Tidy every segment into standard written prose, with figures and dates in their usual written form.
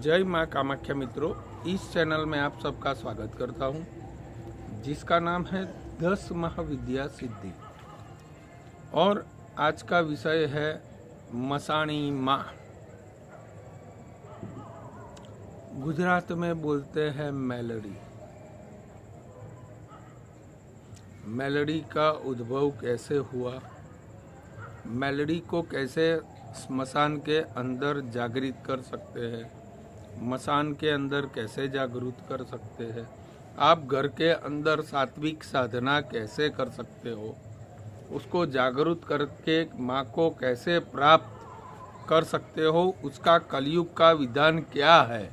जय माँ कामाख्या मित्रों, इस चैनल में आप सबका स्वागत करता हूँ, जिसका नाम है 10 महाविद्या सिद्धि। और आज का विषय है मसाणी माँ। गुजरात में बोलते हैं मेलडी। मेलडी का उद्भव कैसे हुआ, मेलडी को कैसे स्मशान के अंदर जागृत कर सकते हैं, मसान के अंदर कैसे जागरूक कर सकते हैं, आप घर के अंदर सात्विक साधना कैसे कर सकते हो, उसको जागरूक करके माँ को कैसे प्राप्त कर सकते हो, उसका कलयुग का विधान क्या है,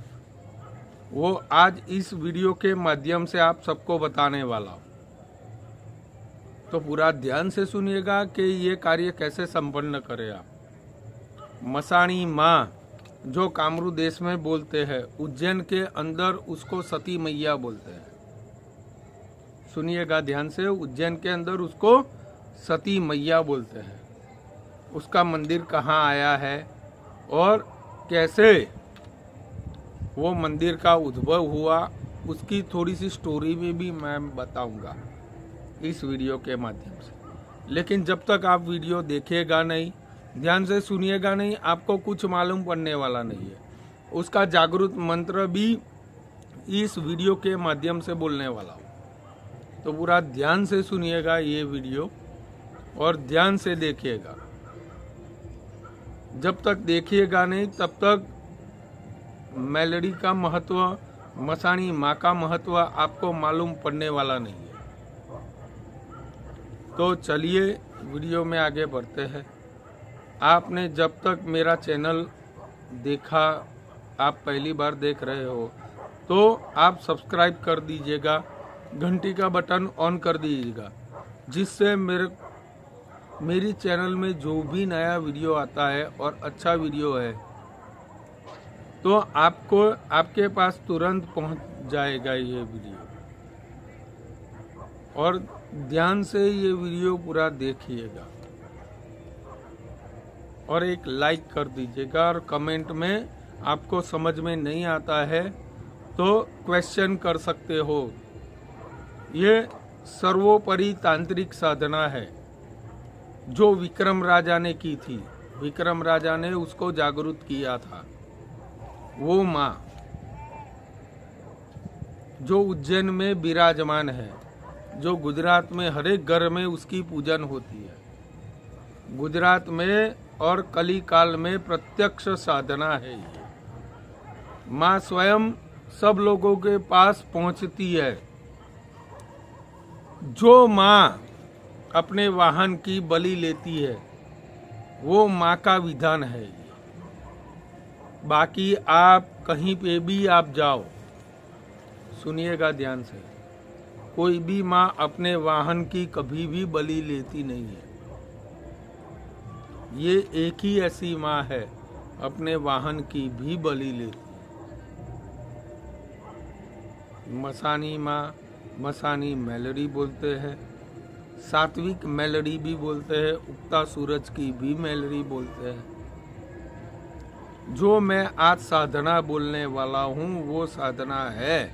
वो आज इस वीडियो के माध्यम से आप सबको बताने वाला हूँ। तो पूरा ध्यान से सुनिएगा कि ये कार्य कैसे संपन्न करें आप। मसाणी माँ जो कामरू देश में बोलते हैं, उज्जैन के अंदर उसको सती मैया बोलते हैं। सुनिएगा ध्यान से, उज्जैन के अंदर उसको सती मैया बोलते हैं। उसका मंदिर कहाँ आया है और कैसे वो मंदिर का उद्भव हुआ, उसकी थोड़ी सी स्टोरी में भी मैं बताऊंगा इस वीडियो के माध्यम से। लेकिन जब तक आप वीडियो देखिएगा नहीं, ध्यान से सुनिएगा नहीं, आपको कुछ मालूम पड़ने वाला नहीं है। उसका जागरूक मंत्र भी इस वीडियो के माध्यम से बोलने वाला हूँ। तो पूरा ध्यान से सुनिएगा ये वीडियो और ध्यान से देखिएगा। जब तक देखिएगा नहीं तब तक मेलडी का महत्व, मसाणी माँ का महत्व आपको मालूम पड़ने वाला नहीं है। तो चलिए वीडियो में आगे बढ़ते हैं। आपने जब तक मेरा चैनल देखा, आप पहली बार देख रहे हो, तो आप सब्सक्राइब कर दीजिएगा, घंटी का बटन ऑन कर दीजिएगा, जिससे मेरी चैनल में जो भी नया वीडियो आता है और अच्छा वीडियो है तो आपके पास तुरंत पहुंच जाएगा ये वीडियो। और ध्यान से ये वीडियो पूरा देखिएगा और एक लाइक कर दीजिएगा। और कमेंट में आपको समझ में नहीं आता है तो क्वेश्चन कर सकते हो। ये सर्वोपरि तांत्रिक साधना है जो विक्रम राजा ने की थी। विक्रम राजा ने उसको जागरूक किया था। वो माँ जो उज्जैन में विराजमान है, जो गुजरात में हर एक घर में उसकी पूजन होती है। गुजरात में और कली काल में प्रत्यक्ष साधना है ये। माँ स्वयं सब लोगों के पास पहुंचती है। जो माँ अपने वाहन की बलि लेती है वो माँ का विधान है ये। बाकी आप कहीं पे भी आप जाओ, सुनिएगा ध्यान से, कोई भी माँ अपने वाहन की कभी भी बलि लेती नहीं है। ये एक ही ऐसी माँ है अपने वाहन की भी बलि लेती है। मसाणी माँ, मसाणी मेलडी बोलते हैं, सात्विक मेलडी भी बोलते हैं, उगता सूरज की भी मेलडी बोलते हैं। जो मैं आज साधना बोलने वाला हूँ वो साधना है।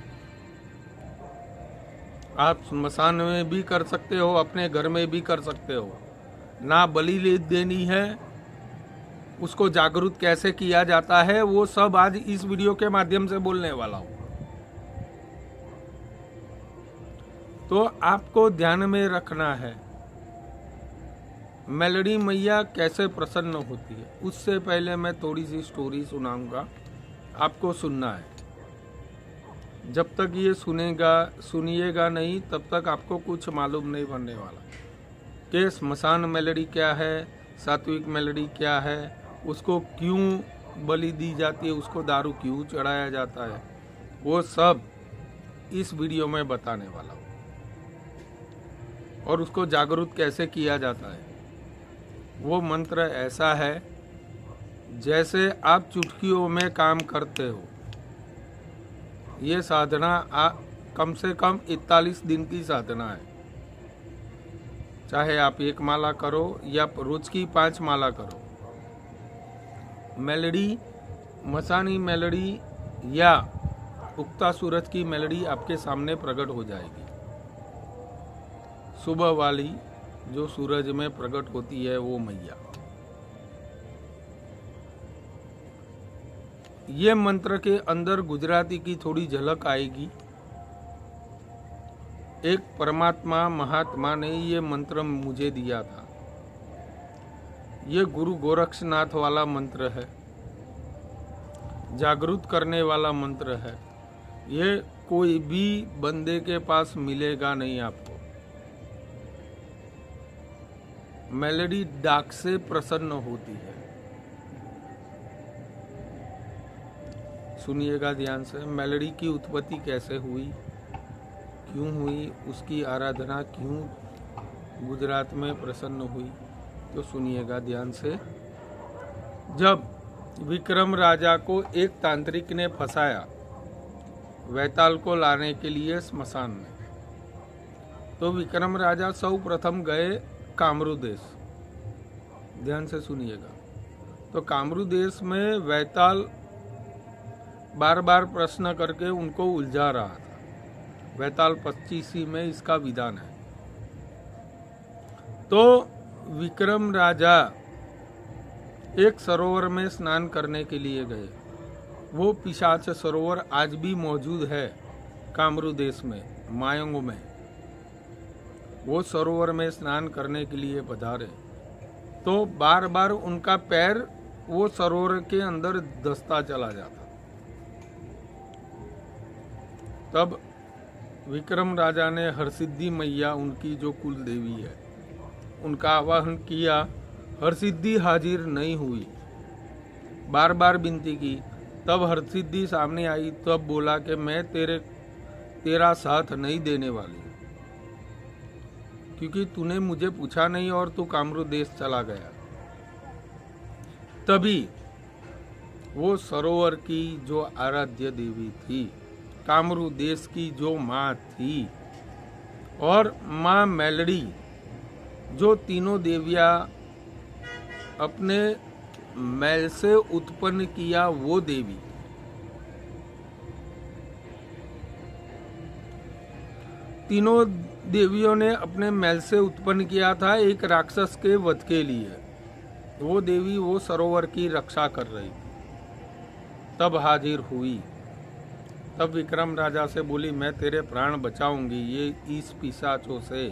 आप स्मशान में भी कर सकते हो, अपने घर में भी कर सकते हो। ना बलि ले देनी है, उसको जागरूक कैसे किया जाता है वो सब आज इस वीडियो के माध्यम से बोलने वाला हूँ। तो आपको ध्यान में रखना है मेलडी मैया कैसे प्रसन्न होती है। उससे पहले मैं थोड़ी सी स्टोरी सुनाऊंगा, आपको सुनना है। जब तक ये सुनिएगा नहीं तब तक आपको कुछ मालूम नहीं बनने वाला कि स्मशान मेलडी क्या है, सात्विक मेलडी क्या है, उसको क्यों बलि दी जाती है, उसको दारू क्यों चढ़ाया जाता है, वो सब इस वीडियो में बताने वाला हूँ। और उसको जागरूक कैसे किया जाता है। वो मंत्र ऐसा है जैसे आप चुटकियों में काम करते हो। ये साधना कम से कम 41 दिन की साधना है। चाहे आप 1 माला करो या रोज की 5 माला करो। मेलडी, मसाणी मेलडी या उगता सूरज की मेलोडी आपके सामने प्रकट हो जाएगी। सुबह वाली जो सूरज में प्रकट होती है वो मैया। ये मंत्र के अंदर गुजराती की थोड़ी झलक आएगी। एक परमात्मा महात्मा ने ये मंत्र मुझे दिया था। ये गुरु गोरक्षनाथ वाला मंत्र है, जागरूक करने वाला मंत्र है। ये कोई भी बंदे के पास मिलेगा नहीं आपको। मेलोडी डाक से प्रसन्न होती है। सुनिएगा ध्यान से। मेलोडी की उत्पत्ति कैसे हुई, क्यों हुई, उसकी आराधना क्यों गुजरात में प्रसन्न हुई, तो सुनिएगा ध्यान से। जब विक्रम राजा को एक तांत्रिक ने फंसाया वैताल को लाने के लिए स्मशान में, तो विक्रम राजा सर्वप्रथम गए कामरू देश। ध्यान से सुनिएगा। तो कामरू देश में वैताल बार बार प्रश्न करके उनको उलझा रहा था। वैताल 25 में इसका विधान है। तो विक्रम राजा एक सरोवर में स्नान करने के लिए गए। वो पिशाच सरोवर आज भी मौजूद है कामरू देश में, मायंग में। वो सरोवर में स्नान करने के लिए पधारे तो बार बार उनका पैर वो सरोवर के अंदर धंसता चला जाता। तब विक्रम राजा ने हरसिद्धि मैया, उनकी जो कुल देवी है, उनका आवाहन किया। हरसिद्धि हाजिर नहीं हुई, बार बार विनती की। तब हरसिद्धि सामने आई। तब बोला कि मैं तेरा साथ नहीं देने वाली, क्योंकि तूने मुझे पूछा नहीं और तू कामरू देश चला गया। तभी वो सरोवर की जो आराध्य देवी थी, कामरू देश की जो माँ थी, और माँ मेलोडी, जो तीनों देवियाँ अपने मैल से उत्पन्न किया, वो देवी तीनों देवियों ने अपने मैल से उत्पन्न किया था एक राक्षस के वध के लिए। वो देवी वो सरोवर की रक्षा कर रही थी। तब हाजिर हुई। तब विक्रम राजा से बोली, मैं तेरे प्राण बचाऊंगी। ये इस पिशाचों से,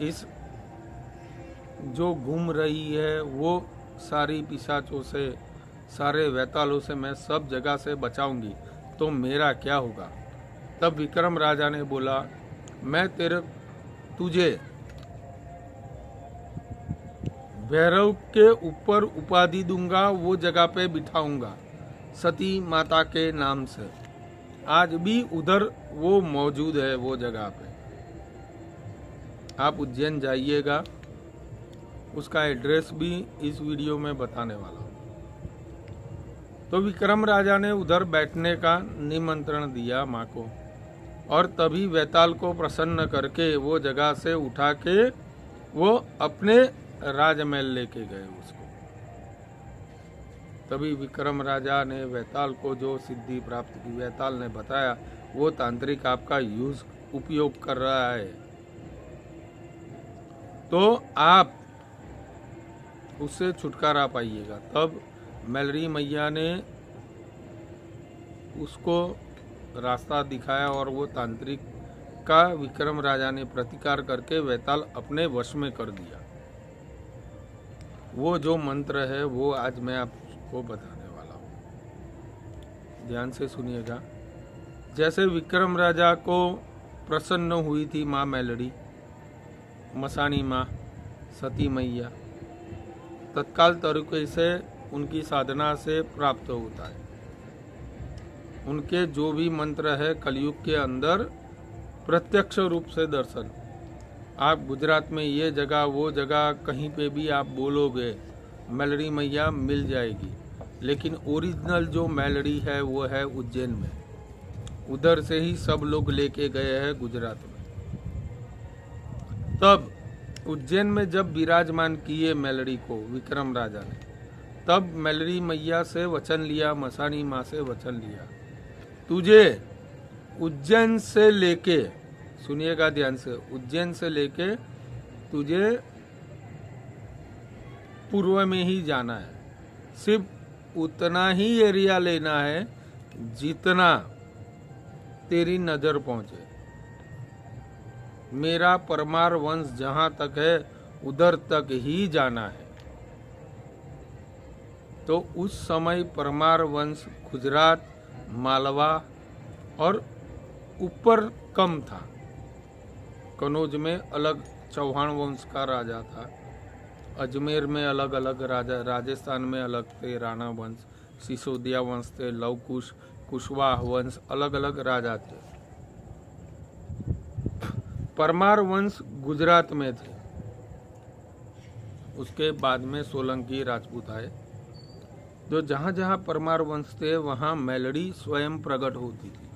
इस जो घूम रही है वो सारी पिशाचों से, सारे वैतालों से मैं सब जगह से बचाऊंगी, तो मेरा क्या होगा। तब विक्रम राजा ने बोला, मैं तुझे भैरव के ऊपर उपाधि दूंगा, वो जगह पे बिठाऊंगा सती माता के नाम से। आज भी उधर वो मौजूद है, वो जगह पे। आप उज्जैन जाइएगा, उसका एड्रेस भी इस वीडियो में बताने वाला हूँ। तो विक्रम राजा ने उधर बैठने का निमंत्रण दिया माँ को, और तभी वैताल को प्रसन्न करके वो जगह से उठा के वो अपने राजमहल लेके गए उसको। तभी विक्रम राजा ने वैताल को जो सिद्धि प्राप्त की, वैताल ने बताया वो तांत्रिक आपका उपयोग कर रहा है, तो आप उससे छुटकारा पाइएगा। तब मेलोडी मैया ने उसको रास्ता दिखाया और वो तांत्रिक का विक्रम राजा ने प्रतिकार करके वैताल अपने वश में कर दिया। वो जो मंत्र है वो आज मैं आपको बताने वाला हूँ। ध्यान से सुनिएगा। जैसे विक्रम राजा को प्रसन्न हुई थी माँ मेलोडी, मसानी माँ, सती मैया, तत्काल तरीके से उनकी साधना से प्राप्त होता है। उनके जो भी मंत्र है कलयुग के अंदर प्रत्यक्ष रूप से दर्शन। आप गुजरात में ये जगह वो जगह कहीं पे भी आप बोलोगे, मेलोडी मैया मिल जाएगी। लेकिन ओरिजिनल जो मेलोडी है वो है उज्जैन में। उधर से ही सब लोग लेके गए हैं गुजरात में। तब उज्जैन में जब विराजमान किए मेलोडी को विक्रम राजा ने, तब मेलडी मैया से वचन लिया, मसानी माँ से वचन लिया, तुझे उज्जैन से लेके, सुनिएगा ध्यान से, उज्जैन से लेके तुझे पूर्व में ही जाना है। सिर्फ उतना ही एरिया लेना है जितना तेरी नजर पहुंचे। मेरा परमार वंश जहां तक है उधर तक ही जाना है। तो उस समय परमार वंश गुजरात, मालवा और ऊपर कम था। कनौज में अलग चौहान वंश का राजा था, अजमेर में अलग अलग राजा, राजस्थान में अलग थे राणा वंश, सिसोदिया वंश थे, लवकुश, कुशवाहा वंश, अलग अलग राजा थे। परमार वंश गुजरात में थे। उसके बाद में सोलंकी राजपूत आए। जो जहां जहां परमार वंश थे वहां मेलडी स्वयं प्रकट होती थी,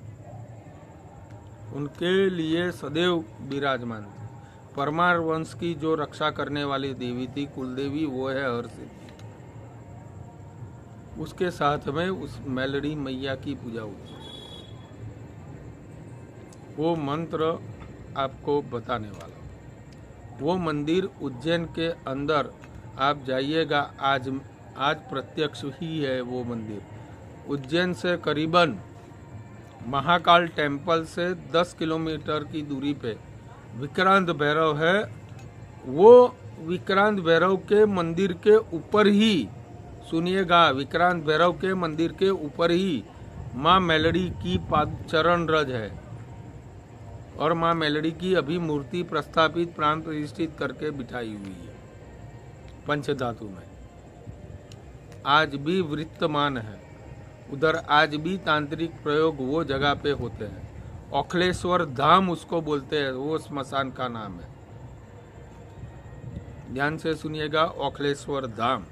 उनके लिए सदैव विराजमान थी। परमार वंश की जो रक्षा करने वाली देवी थी, कुलदेवी, वो है हरसिद्धि। उसके साथ में उस मेलडी मैया की पूजा होती है। वो मंत्र आपको बताने वाला। वो मंदिर उज्जैन के अंदर आप जाइएगा, आज प्रत्यक्ष ही है वो मंदिर। उज्जैन से करीबन महाकाल टेम्पल से 10 किलोमीटर की दूरी पे विक्रांत भैरव है। वो विक्रांत भैरव के मंदिर के ऊपर ही, सुनिएगा, विक्रांत भैरव के मंदिर के ऊपर ही माँ मेलडी की चरण रज है। और माँ मेलडी की अभी मूर्ति प्रस्थापित, प्राण प्रतिष्ठित करके बिठाई हुई है पंचधातु में। आज भी वृत्तमान है उधर, आज भी तांत्रिक प्रयोग वो जगह पे होते हैं। औखलेश्वर धाम उसको बोलते हैं, वो स्मशान का नाम है। ध्यान से सुनिएगा, औखलेश्वर धाम।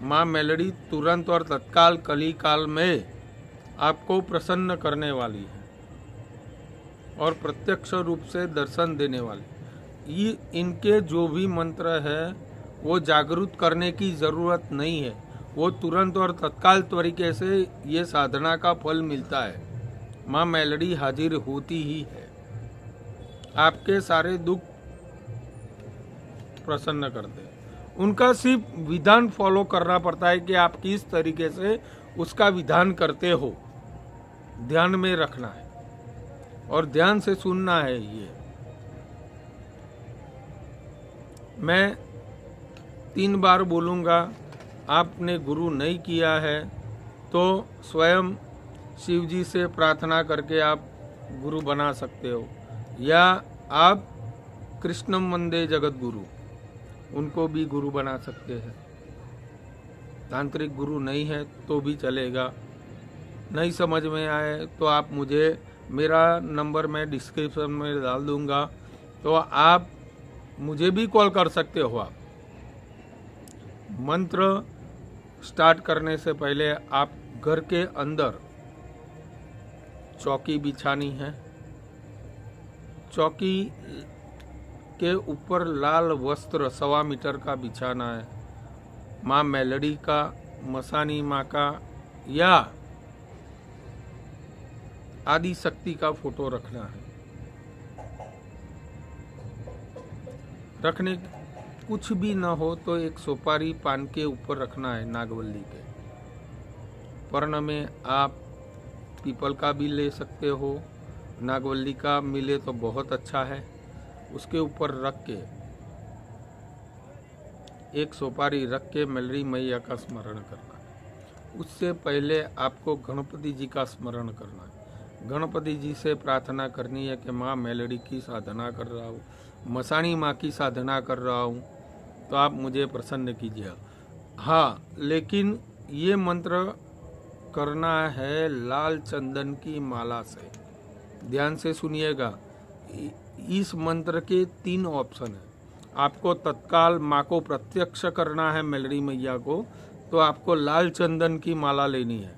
माँ मेलडी तुरंत और तत्काल कली काल में आपको प्रसन्न करने वाली है और प्रत्यक्ष रूप से दर्शन देने वाली। ये इनके जो भी मंत्र है वो जागरूक करने की जरूरत नहीं है, वो तुरंत और तत्काल तरीके से ये साधना का फल मिलता है। माँ मेलडी हाजिर होती ही है, आपके सारे दुख प्रसन्न करते हैं। उनका सिर्फ विधान फॉलो करना पड़ता है कि आप किस तरीके से उसका विधान करते हो, ध्यान में रखना है और ध्यान से सुनना है। ये मैं 3 बार बोलूँगा। आपने गुरु नहीं किया है तो स्वयं शिव जी से प्रार्थना करके आप गुरु बना सकते हो, या आप कृष्णम वंदे जगत गुरु, उनको भी गुरु बना सकते हैं। तांत्रिक गुरु नहीं है तो भी चलेगा। नहीं समझ में आए तो आप मुझे, मेरा नंबर मैं डिस्क्रिप्शन में डाल दूंगा, तो आप मुझे भी कॉल कर सकते हो। आप मंत्र स्टार्ट करने से पहले आप घर के अंदर चौकी बिछानी है। चौकी के ऊपर लाल वस्त्र 1.25 मीटर का बिछाना है। माँ मेलडी का, मसानी माँ का या आदि शक्ति का फोटो रखना है। रखने कुछ भी ना हो तो एक सुपारी पान के ऊपर रखना है, नागवल्ली के। पर्ण में आप पीपल का भी ले सकते हो, नागवल्ली का मिले तो बहुत अच्छा है। उसके ऊपर रख के एक सुपारी रख के मेलडी मैया का स्मरण करना है। उससे पहले आपको गणपति जी का स्मरण करना है। गणपति जी से प्रार्थना करनी है कि माँ मेलडी की साधना कर रहा हूँ, मसानी माँ की साधना कर रहा हूँ, तो आप मुझे प्रसन्न कीजिए। हाँ, लेकिन ये मंत्र करना है लाल चंदन की माला से। ध्यान से सुनिएगा, इस मंत्र के 3 ऑप्शन हैं। आपको तत्काल माँ को प्रत्यक्ष करना है, मेलडी मैया को, तो आपको लाल चंदन की माला लेनी है।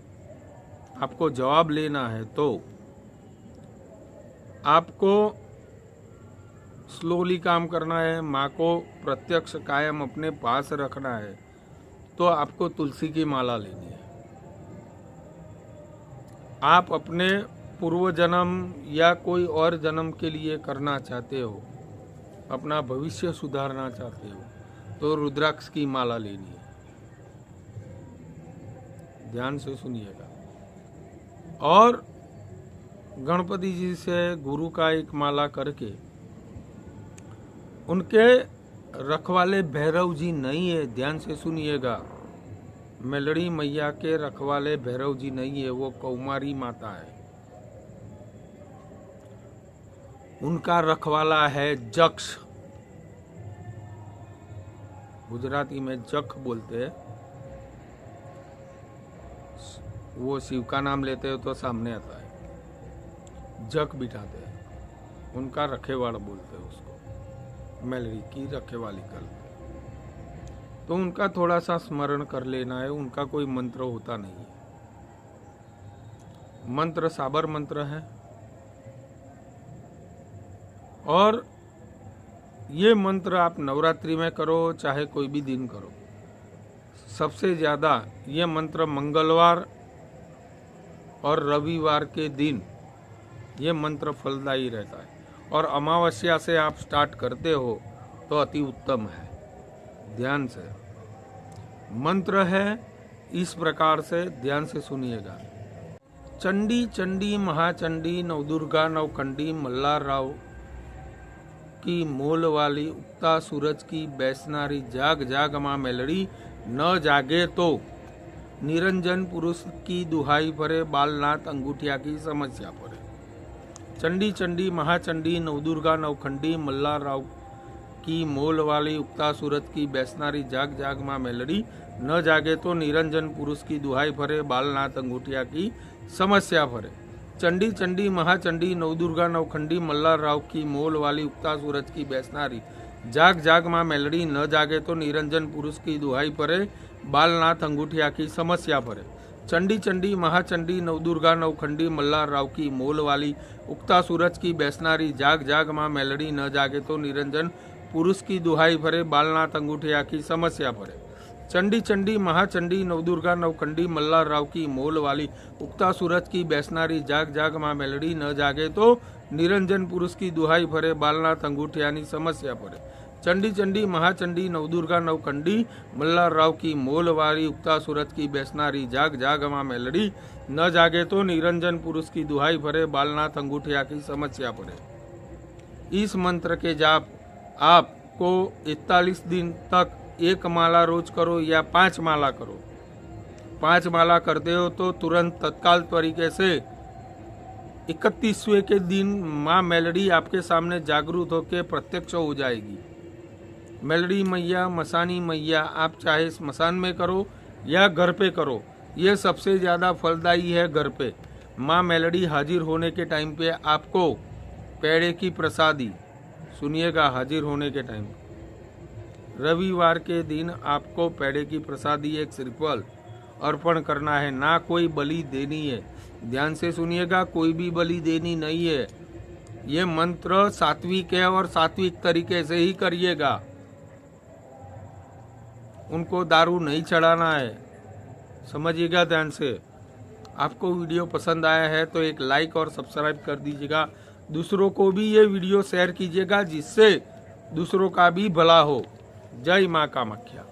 आपको जवाब लेना है तो आपको स्लोली काम करना है, माँ को प्रत्यक्ष कायम अपने पास रखना है, तो आपको तुलसी की माला लेनी है। आप अपने पूर्व जन्म या कोई और जन्म के लिए करना चाहते हो, अपना भविष्य सुधारना चाहते हो, तो रुद्राक्ष की माला लेनी है। ध्यान से सुनिएगा। और गणपति जी से गुरु का एक माला करके, उनके रखवाले भैरव जी नहीं है, ध्यान से सुनिएगा, मेलड़ी मैया के रखवाले भैरव जी नहीं है, वो कौमारी माता है। उनका रखवाला है जक्ष, गुजराती में जख बोलते हैं। वो शिव का नाम लेते हो तो सामने आता है, जग बिठाते हैं, उनका रखेवाड़ बोलते हैं उसको, मेलड़ी की रखेवाली कर। तो उनका थोड़ा सा स्मरण कर लेना है। उनका कोई मंत्र होता नहीं है, मंत्र साबर मंत्र है। और ये मंत्र आप नवरात्रि में करो, चाहे कोई भी दिन करो। सबसे ज़्यादा ये मंत्र मंगलवार और रविवार के दिन ये मंत्र फलदायी रहता है। और अमावस्या से आप स्टार्ट करते हो तो अति उत्तम है। ध्यान से मंत्र है इस प्रकार से, ध्यान से सुनिएगा। चंडी चंडी महाचंडी नवदुर्गा नवखंडी मल्हार राव की मोल वाली उगता सूरज की बैसनारी जाग जाग माँ मेलड़ी, न जागे तो निरंजन पुरुष की दुहाई भरे, बालनाथ अंगूठिया की समस्या पड़े। चंडी चंडी महाचंडी नवदुर्गा नवखंडी मल्हार राव की मोल वाली उगता सूरज की बैसनारी जाग जाग माँ मेलड़ी, न जागे तो निरंजन पुरुष की दुहाई भरे, बालनाथ अंगूठिया की समस्या भरे। चंडी चंडी महाचंडी नवदुर्गा नवखंडी मल्हार राव की मोल वाली उगता सूरज की बैसनारी जाग जाग माँ मेलड़ी, न जागे तो निरंजन पुरुष की दुहाई परे, बालनाथ अंगूठिया की समस्या परे। चंडी चंडी महाचंडी नवदुर्गा नवखंडी मल्हार राव की मोल वाली उगता सूरज की बैसनारी जाग जाग माँ मेलड़ी, न जागे तो निरंजन पुरुष की दुहाई भरे, बालनाथ अंगूठिया की समस्या भरे। चंडी चंडी महाचंडी नवदुर्गा नवखंडी मल्हार राव की मोल वाली उगता सूरज की बैसनारी जाग जाग माँ मेलड़ी, न जागे तो निरंजन पुरुष की दुहाई भरे, बालनाथ अंगूठिया की समस्या भरे। चंडी चंडी महाचंडी नवदुर्गा नवखंडी मल्हार राव की मोल वाली उगता सूरज की बैसनारी जाग जाग माँ मेलड़ी, न जागे तो निरंजन पुरुष की दुहाई भरे, बालनाथ अंगूठिया की समस्या भरे। इस मंत्र के जाप आपको 41 दिन तक एक माला रोज करो या 5 माला करो। 5 माला करते हो तो तुरंत तत्काल तरीके से 31वें के दिन माँ मेलड़ी आपके सामने जागरूक होकर प्रत्यक्ष हो जाएगी। मेलड़ी मैया, मसानी मैया, आप चाहे स्मशान में करो या घर पे करो, ये सबसे ज़्यादा फलदायी है घर पे। माँ मेलड़ी हाजिर होने के टाइम पे आपको पेड़े की प्रसादी, सुनिएगा, हाजिर होने के टाइम रविवार के दिन आपको पेड़े की प्रसादी एक श्रीफल अर्पण करना है, ना कोई बलि देनी है। ध्यान से सुनिएगा, कोई भी बलि देनी नहीं है। ये मंत्र सात्विक है और सात्विक तरीके से ही करिएगा। उनको दारू नहीं चढ़ाना है, समझिएगा ध्यान से। आपको वीडियो पसंद आया है तो एक लाइक और सब्सक्राइब कर दीजिएगा। दूसरों को भी ये वीडियो शेयर कीजिएगा, जिससे दूसरों का भी भला हो। जय माँ कामाख्या।